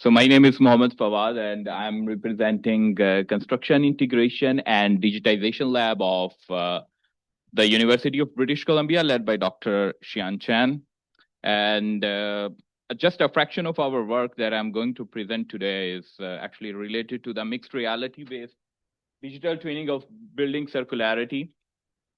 So my name is Mohammed Fawad, and I'm representing Construction Integration and Digitization Lab of the University of British Columbia, led by Dr. Chen. And just a fraction of our work that I'm going to present today is actually related to the mixed reality-based digital twinning of building circularity.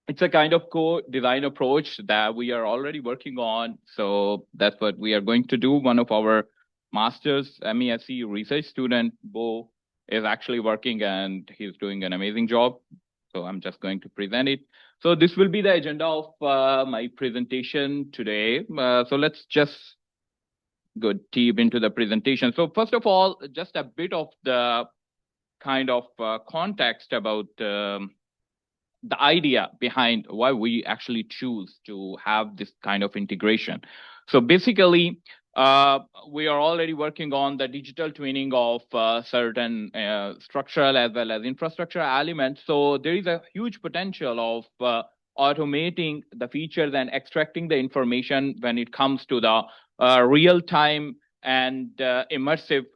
It's a kind of co-design approach that we are already working on. So that's what we are going to do. One of our master's MESC research student, Bo, is actually working and he's doing an amazing job. So I'm just going to present it. So this will be the agenda of my presentation today. So let's just go deep into the presentation. So first of all, just a bit of the kind of context about the idea behind why we actually choose to have this kind of integration. So basically, we are already working on the digital twinning of certain structural as well as infrastructure elements. So there is a huge potential of automating the features and extracting the information when it comes to the real-time and immersive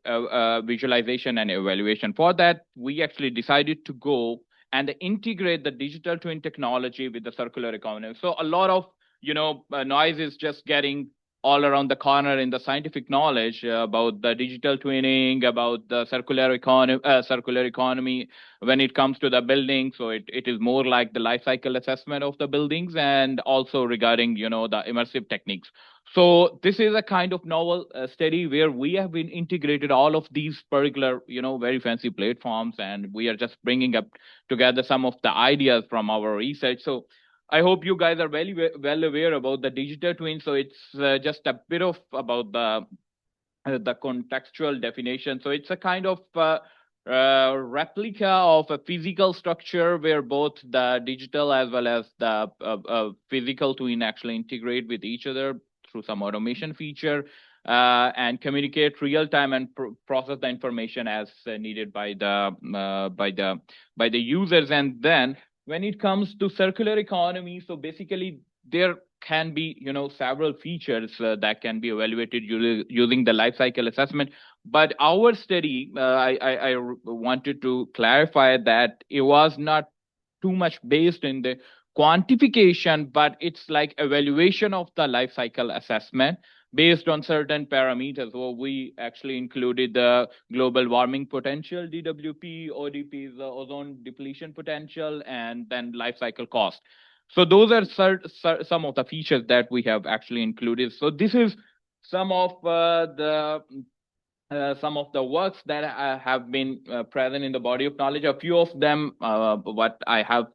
visualization and evaluation. For that, we actually decided to go and integrate the digital twin technology with the circular economy. So a lot of noise is just getting all around the corner in the scientific knowledge about the digital twinning, about the circular economy when it comes to the building. So it is more like the life cycle assessment of the buildings and also regarding the immersive techniques. So this is a kind of novel study where we have been integrated all of these particular, very fancy platforms, and we are just bringing up together some of the ideas from our research. So I hope you guys are very well aware about the digital twin. So it's just a bit of about the contextual definition. So it's a kind of replica of a physical structure where both the digital as well as the physical twin actually integrate with each other through some automation feature and communicate real time and process the information as needed by the users. And then when it comes to circular economy, so basically there can be several features that can be evaluated using the life cycle assessment. But our study, I wanted to clarify that it was not too much based in the quantification, but it's like evaluation of the life cycle assessment based on certain parameters. So we actually included the global warming potential, DWP, ODP, the ozone depletion potential, and then life cycle cost. So those are some of the features that we have actually included. So this is some of some of the works that have been present in the body of knowledge. A few of them, what I have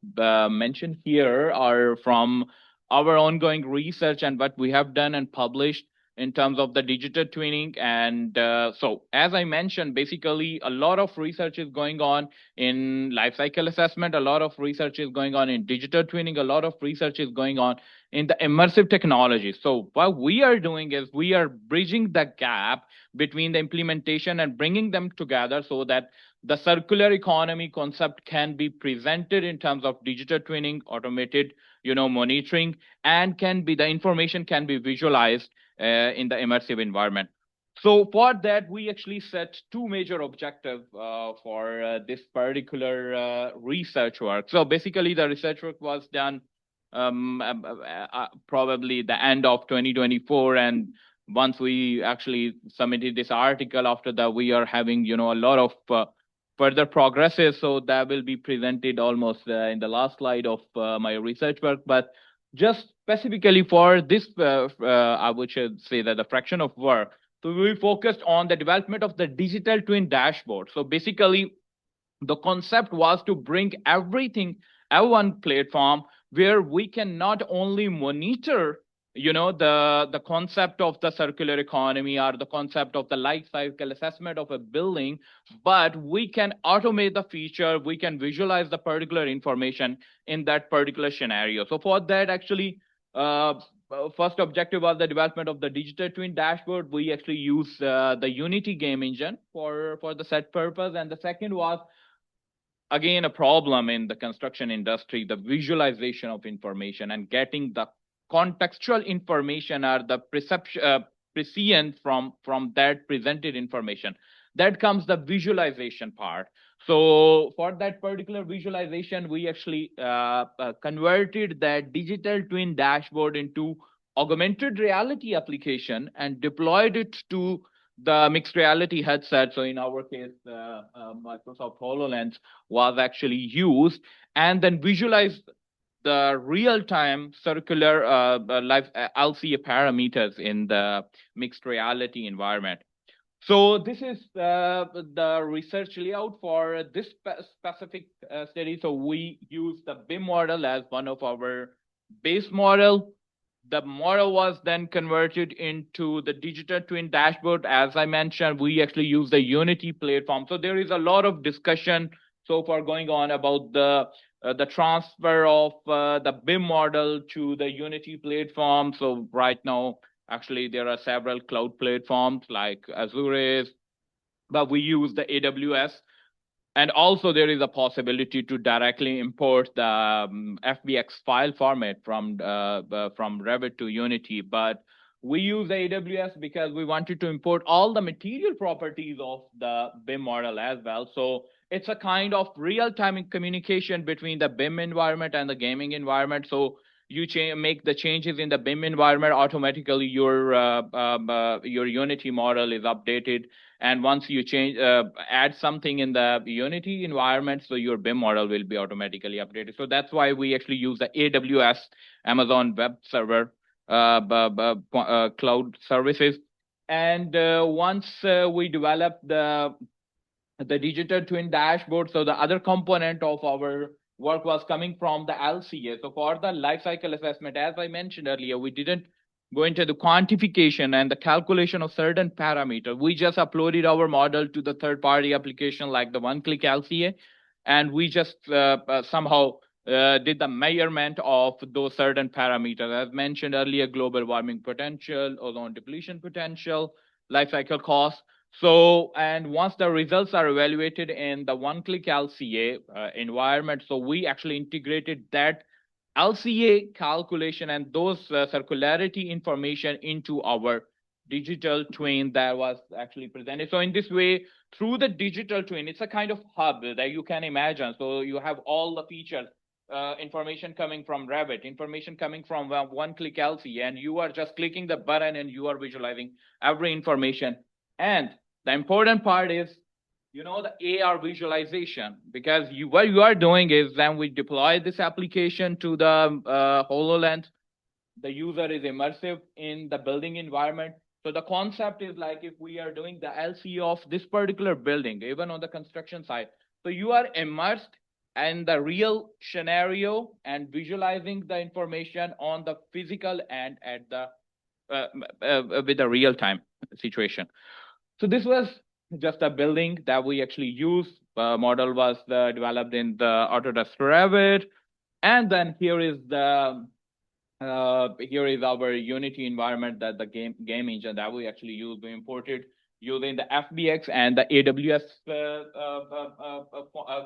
mentioned here, are from our ongoing research and what we have done and published in terms of the digital twinning. And so, as I mentioned, basically a lot of research is going on in life cycle assessment, a lot of research is going on in digital twinning, a lot of research is going on in the immersive technology. So what we are doing is we are bridging the gap between the implementation and bringing them together so that the circular economy concept can be presented in terms of digital twinning, automated, monitoring, and the information can be visualized in the immersive environment. So for that, we actually set two major objectives for this particular research work. So basically, the research work was done probably the end of 2024, and once we actually submitted this article, after that we are having a lot of further progresses. So that will be presented almost in the last slide of my research work. But just specifically for this, I would say that the fraction of work. So we focused on the development of the digital twin dashboard. So basically, the concept was to bring everything at one platform where we can not only monitor the concept of the circular economy or the concept of the life cycle assessment of a building, but we can automate the feature, we can visualize the particular information in that particular scenario. So for that, actually, first objective was the development of the digital twin dashboard. We actually use the Unity game engine for the set purpose. And the second was, again, a problem in the construction industry, the visualization of information and getting the contextual information or the precision from that presented information. That comes the visualization part. So for that particular visualization, we actually converted that digital twin dashboard into augmented reality application and deployed it to the mixed reality headset. So in our case, Microsoft HoloLens was actually used, and then visualized the real-time circular live LCA parameters in the mixed reality environment. So this is the research layout for this specific study. So we use the BIM model as one of our base model. The model was then converted into the digital twin dashboard. As I mentioned, we actually use the Unity platform. So there is a lot of discussion so far going on about the transfer of the BIM model to the Unity platform. So right now, actually, there are several cloud platforms like Azure, but we use the AWS. And also, there is a possibility to directly import the FBX file format from Revit to Unity. But we use the AWS because we wanted to import all the material properties of the BIM model as well. So it's a kind of real-time communication between the BIM environment and the gaming environment. So you make the changes in the BIM environment, automatically your Unity model is updated. And once you add something in the Unity environment, so your BIM model will be automatically updated. So that's why we actually use the AWS, Amazon Web Server cloud services. And once we develop the digital twin dashboard, so the other component of our work was coming from the LCA. So for the lifecycle assessment, as I mentioned earlier, we didn't go into the quantification and the calculation of certain parameters. We just uploaded our model to the third-party application like the OneClick LCA, and we just somehow did the measurement of those certain parameters. As mentioned earlier, global warming potential, ozone depletion potential, life cycle cost. So, and once the results are evaluated in the OneClick LCA environment, so we actually integrated that LCA calculation and those circularity information into our digital twin that was actually presented. So in this way, through the digital twin, it's a kind of hub that you can imagine. So you have all the features, information coming from Revit, information coming from OneClick LCA, and you are just clicking the button and you are visualizing every information. And the important part is, the AR visualization, because what you are doing is then we deploy this application to the HoloLens. The user is immersive in the building environment. So the concept is like if we are doing the LCA of this particular building, even on the construction site, so you are immersed in the real scenario and visualizing the information on the physical and at the with the real-time situation. So this was just a building that we actually used. The model was developed in the Autodesk Revit, and then here is our Unity environment, that the game engine that we actually use. We imported using the FBX and the AWS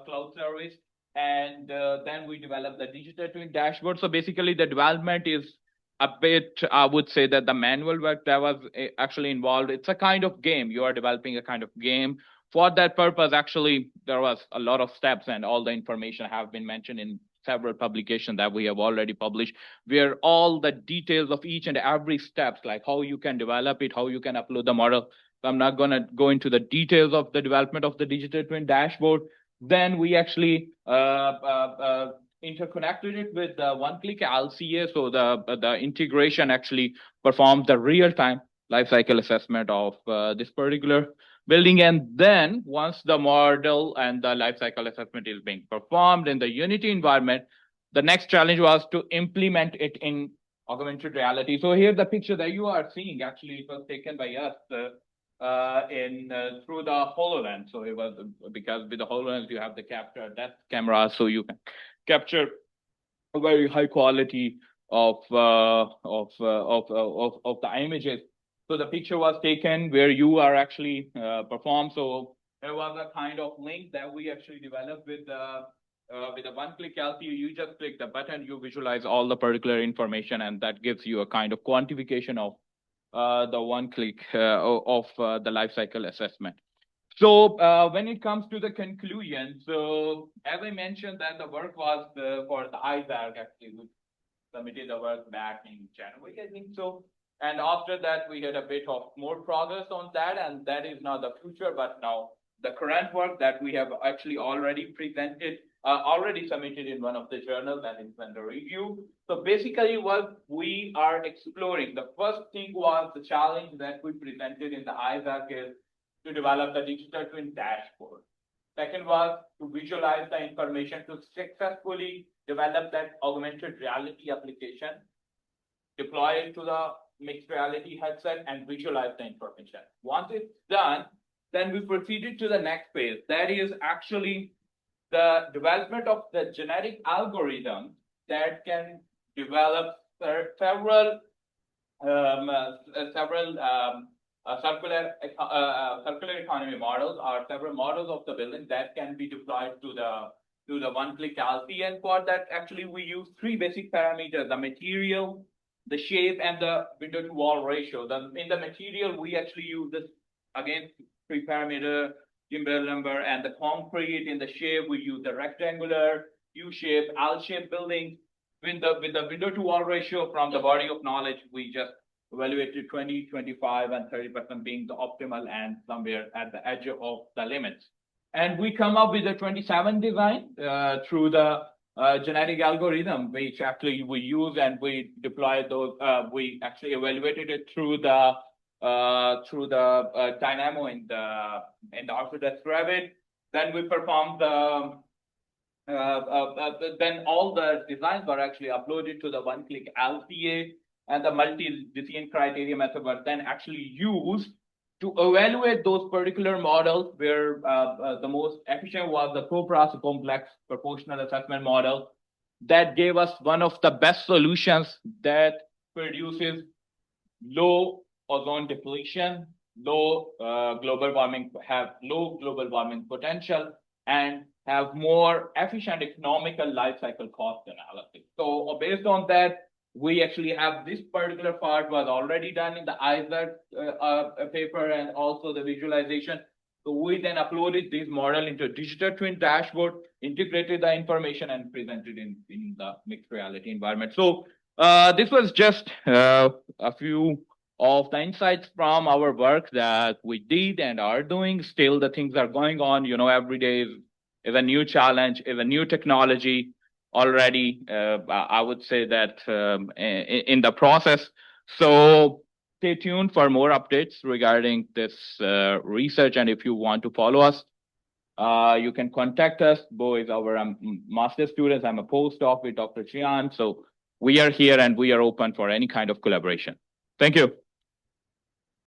cloud service, and then we developed the digital twin dashboard. So basically, the development is a bit, I would say that the manual work that was actually involved, it's a kind of game. You are developing a kind of game. For that purpose, actually, there was a lot of steps, and all the information have been mentioned in several publications that we have already published, where all the details of each and every steps, like how you can develop it, how you can upload the model. So I'm not going to go into the details of the development of the digital twin dashboard. Then we actually interconnected it with the OneClick LCA. So the integration actually performs the real-time lifecycle assessment of this particular building. And then once the model and the lifecycle assessment is being performed in the Unity environment, the next challenge was to implement it in augmented reality. So here the picture that you are seeing, actually it was taken by us through the HoloLens. So it was, because with the HoloLens you have the capture depth camera, so you can capture a very high quality of the images. So the picture was taken where you are actually performed. So there was a kind of link that we actually developed with a OneClick LCA. You just click the button, you visualize all the particular information, and that gives you a kind of quantification of the OneClick of the lifecycle assessment. So when it comes to the conclusion, so as I mentioned that the work was for the ISARC, actually, we submitted the work back in January, I think so. And after that, we had a bit of more progress on that, and that is not the future, but now the current work that we have actually already presented, already submitted in one of the journals and it's under review. So basically what we are exploring, the first thing was the challenge that we presented in the ISARC is to develop the digital twin dashboard. Second was to visualize the information to successfully develop that augmented reality application, deploy it to the mixed reality headset and visualize the information. Once it's done, then we proceeded to the next phase. That is actually the development of the genetic algorithm that can develop several circular economy models or several models of the building that can be deployed to the OneClick LCA. And for that, actually, we use three basic parameters: the material, the shape, and the window to wall ratio. In the material, we actually use this again 3-parameter timber lumber, and the concrete. In the shape, we use the rectangular, U-shape, L-shape building. With the window to wall ratio from the body of knowledge, we just evaluated 20, 25, and 30% being the optimal and somewhere at the edge of the limits. And we come up with a 27 design through the genetic algorithm, which actually we use and we deploy those. We actually evaluated it through the Dynamo in the Autodesk Revit. Then we performed then all the designs were actually uploaded to the OneClick LCA, and the multi-decision criteria method was then actually used to evaluate those particular models where the most efficient was the COPRAS, complex proportional assessment model, that gave us one of the best solutions that produces low ozone depletion, low global warming potential, and have more efficient economical life cycle cost analysis. So based on that, we actually have this particular part was already done in the ISARC paper and also the visualization. So we then uploaded this model into a digital twin dashboard, integrated the information, and presented in the mixed reality environment. So this was just a few of the insights from our work that we did and are doing. Still, the things are going on. Every day is a new challenge, is a new technology already. I would say that in the process. So stay tuned for more updates regarding this research. And if you want to follow us, you can contact us. Bo is our master students. I'm a postdoc with Dr. Qian. So we are here and we are open for any kind of collaboration. Thank you.